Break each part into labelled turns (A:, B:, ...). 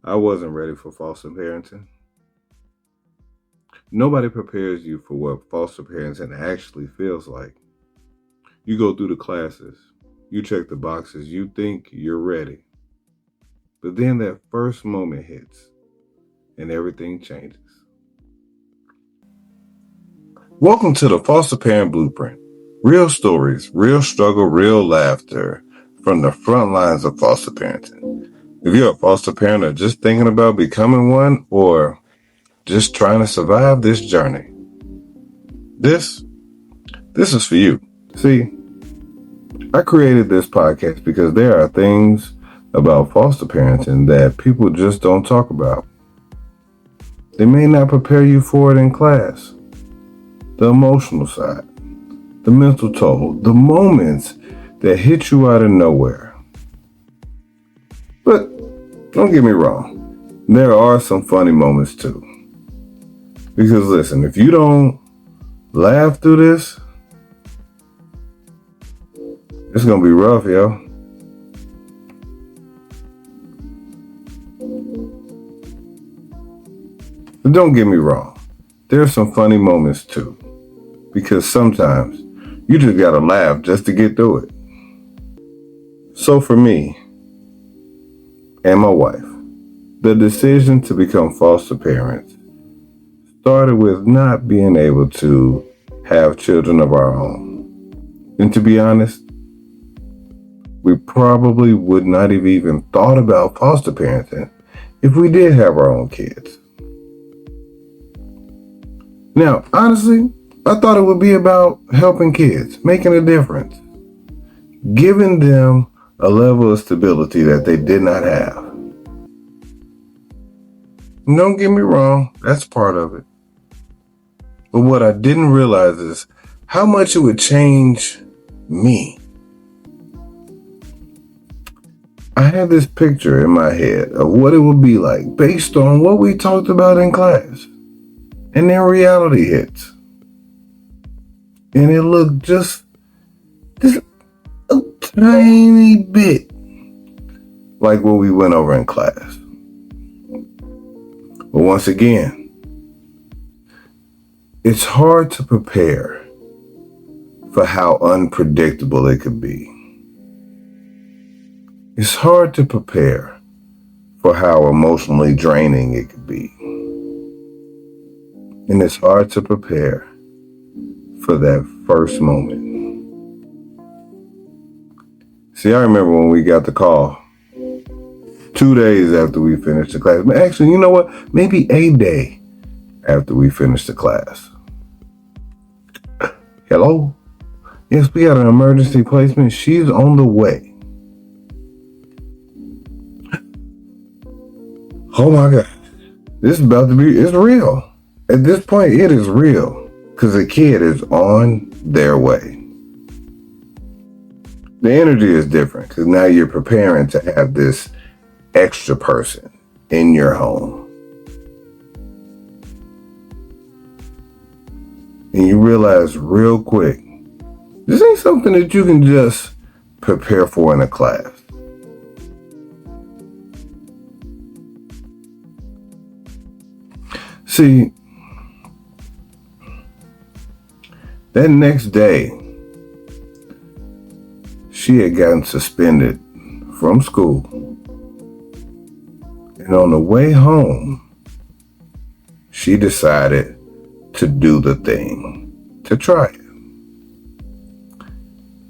A: I wasn't ready for foster parenting. Nobody prepares you for what foster parenting actually feels like. You go through the classes, you check the boxes, you think you're ready. But then that first moment hits and everything changes. Welcome to the Foster Parent Blueprint. Real stories, real struggle, real laughter from the front lines of foster parenting. If you're a foster parent or just thinking about becoming one or just trying to survive this journey, this is for you. See, I created this podcast because there are things about foster parenting that people just don't talk about. They may not prepare you for it in class. The emotional side, the mental toll, the moments that hit you out of nowhere. But don't get me wrong, there are some funny moments too. Because listen, if you don't laugh through this, it's gonna be rough, yo. But don't get me wrong, there's some funny moments too. Because sometimes you just gotta laugh just to get through it. So for me and my wife, the decision to become foster parents started with not being able to have children of our own. And to be honest, we probably would not have even thought about foster parenting if we did have our own kids. Now, honestly, I thought it would be about helping kids, making a difference, giving them a level of stability that they did not have. Don't get me wrong, that's part of it. But what I didn't realize is how much it would change me. I had this picture in my head of what it would be like based on what we talked about in class. And then reality hits. And it looked just a tiny bit like what we went over in class. But once again, it's hard to prepare for how unpredictable it could be. It's hard to prepare for how emotionally draining it could be. And it's hard to prepare for that first moment. See, I remember when we got the call 2 days after we finished the class. Actually, you know what? Maybe a day after we finished the class. Hello? Yes, we got an emergency placement. She's on the way. Oh my God. This is about to be, it's real. At this point, it is real. Because the kid is on their way. The energy is different because now you're preparing to have this extra person in your home. And you realize real quick, this ain't something that you can just prepare for in a class. See, that next day, she had gotten suspended from school. And on the way home, she decided to do the thing, to try it.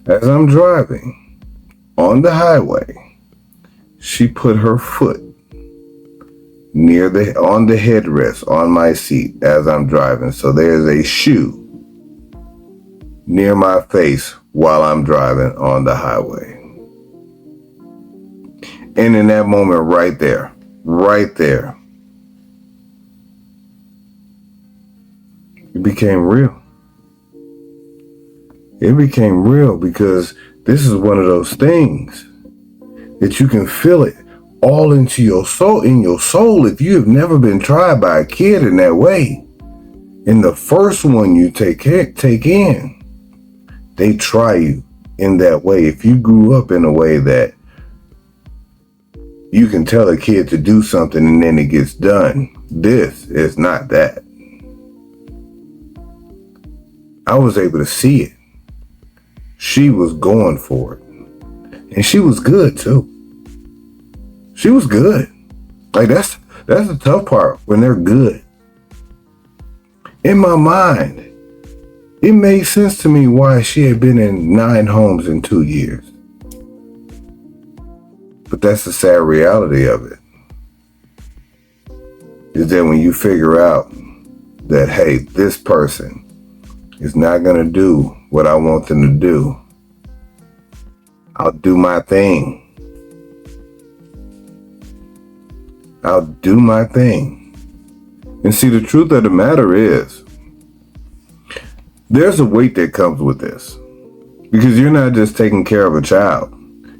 A: As I'm driving on the highway, she put her foot on the headrest on my seat as I'm driving. So there's a shoe near my face while I'm driving on the highway. And in that moment right there, it became real. It became real because this is one of those things that you can feel it all into your soul, if you have never been tried by a kid in that way. And the first one you take in, they try you in that way. If you grew up in a way that you can tell a kid to do something and then it gets done. This is not that. I was able to see it. She was going for it. And she was good too. She was good. Like that's the tough part when they're good. In my mind, it made sense to me why she had been in 9 homes in 2 years. But that's the sad reality of it. Is that when you figure out that, hey, this person is not going to do what I want them to do, I'll do my thing. I'll do my thing. And see, the truth of the matter is, there's a weight that comes with this. Because you're not just taking care of a child.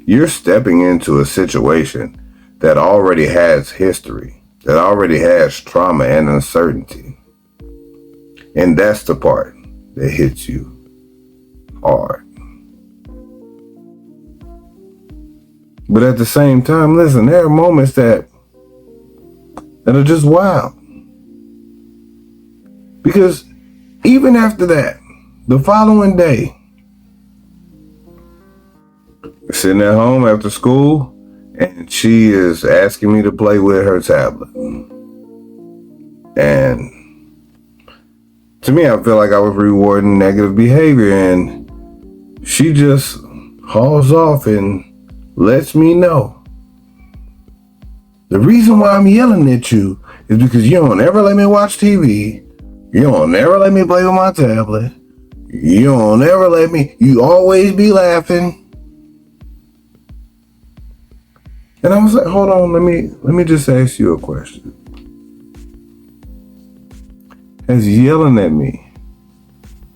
A: You're stepping into a situation that already has history, that already has trauma and uncertainty. And that's the part that hits you hard. But at the same time, listen, there are moments that are just wild. Because even after that, the following day, sitting at home after school, and she is asking me to play with her tablet. And to me, I feel like I was rewarding negative behavior, and she just hauls off and lets me know. The reason why I'm yelling at you is because you don't ever let me watch TV. You don't ever let me play with my tablet. You don't ever let me, you always be laughing. And I was like, hold on, let me just ask you a question. Has yelling at me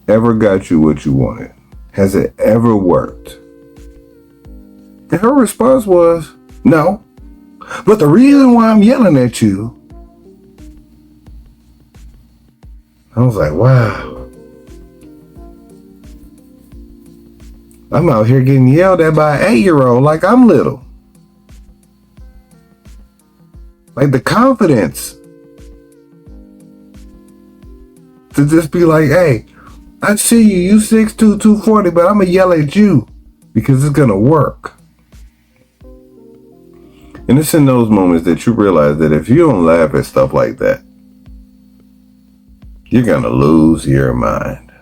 A: ever got you what you wanted? Has it ever worked? And her response was, no. But the reason why I'm yelling at you, I was like, wow. I'm out here getting yelled at by an 8-year-old like I'm little. Like the confidence to just be like, hey, I see you 6'2", 240, but I'm going to yell at you because it's going to work. And it's in those moments that you realize that if you don't laugh at stuff like that, you're going to lose your mind.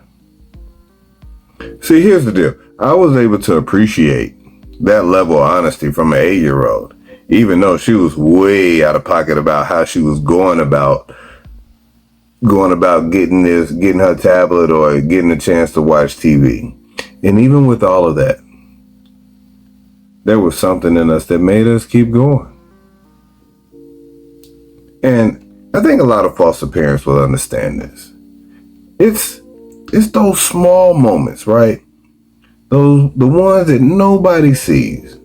A: See, here's the deal. I was able to appreciate that level of honesty from an 8-year-old, even though she was way out of pocket about how she was going about getting her tablet or getting a chance to watch TV. And even with all of that, there was something in us that made us keep going. And I think a lot of foster parents will understand this. It's those small moments, right? The ones that nobody sees.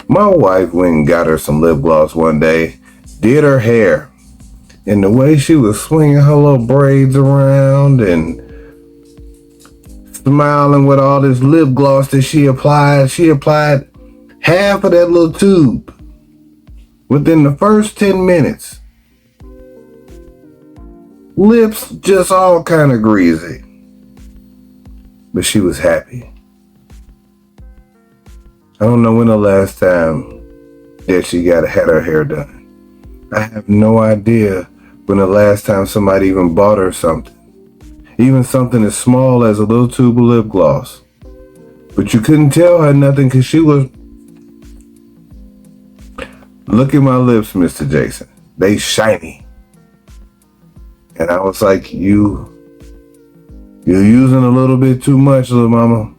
A: My wife went and got her some lip gloss one day, did her hair, and the way she was swinging her little braids around and smiling with all this lip gloss that she applied half of that little tube within the first 10 minutes. Lips just all kind of greasy. But she was happy. I don't know when the last time that she had her hair done. I have no idea when the last time somebody even bought her something. Even something as small as a little tube of lip gloss. But you couldn't tell her nothing because she was... Look at my lips, Mr. Jason. They shiny. And I was like, you're using a little bit too much, little mama.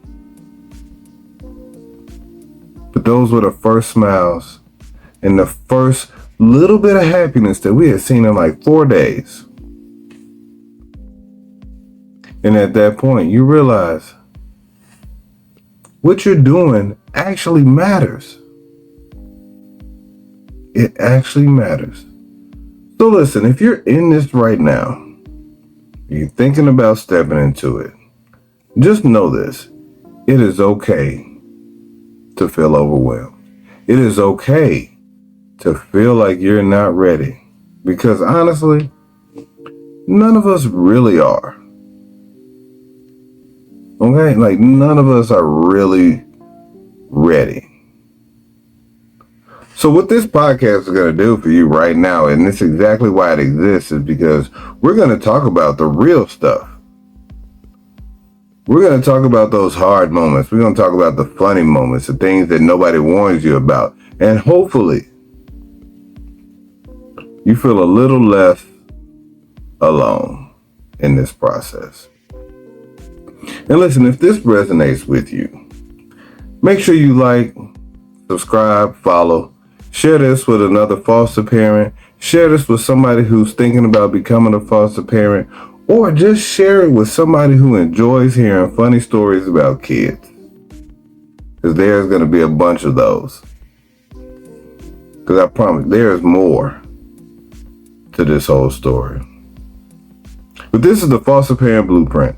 A: But those were the first smiles and the first little bit of happiness that we had seen in like 4 days. And at that point, you realize what you're doing actually matters. It actually matters. So listen, if you're in this right now, you're thinking about stepping into it, just know this. It is okay to feel overwhelmed. It is okay to feel like you're not ready, because honestly, none of us really are. Okay? Like, none of us are really ready. So what this podcast is going to do for you right now, and this is exactly why it exists, is because we're going to talk about the real stuff. We're going to talk about those hard moments. We're going to talk about the funny moments, the things that nobody warns you about. And hopefully, you feel a little less alone in this process. And listen, if this resonates with you, make sure you like, subscribe, follow, share this with another foster parent, share this with somebody who's thinking about becoming a foster parent, or just share it with somebody who enjoys hearing funny stories about kids. Because there's going to be a bunch of those. Because I promise, there's more to this whole story. But this is the Foster Parent Blueprint.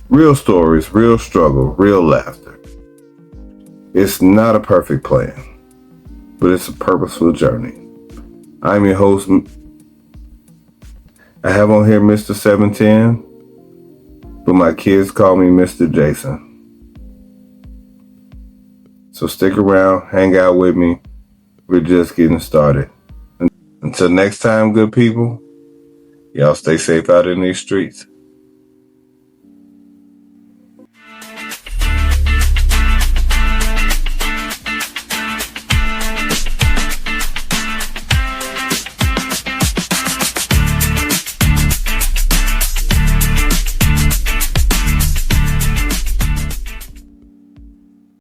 A: Real stories, real struggle, real laughter. It's not a perfect plan, but it's a purposeful journey. I'm your host. I have on here Mr. 710, but my kids call me Mr. Jason. So stick around, hang out with me. We're just getting started. Until next time, good people, y'all stay safe out in these streets.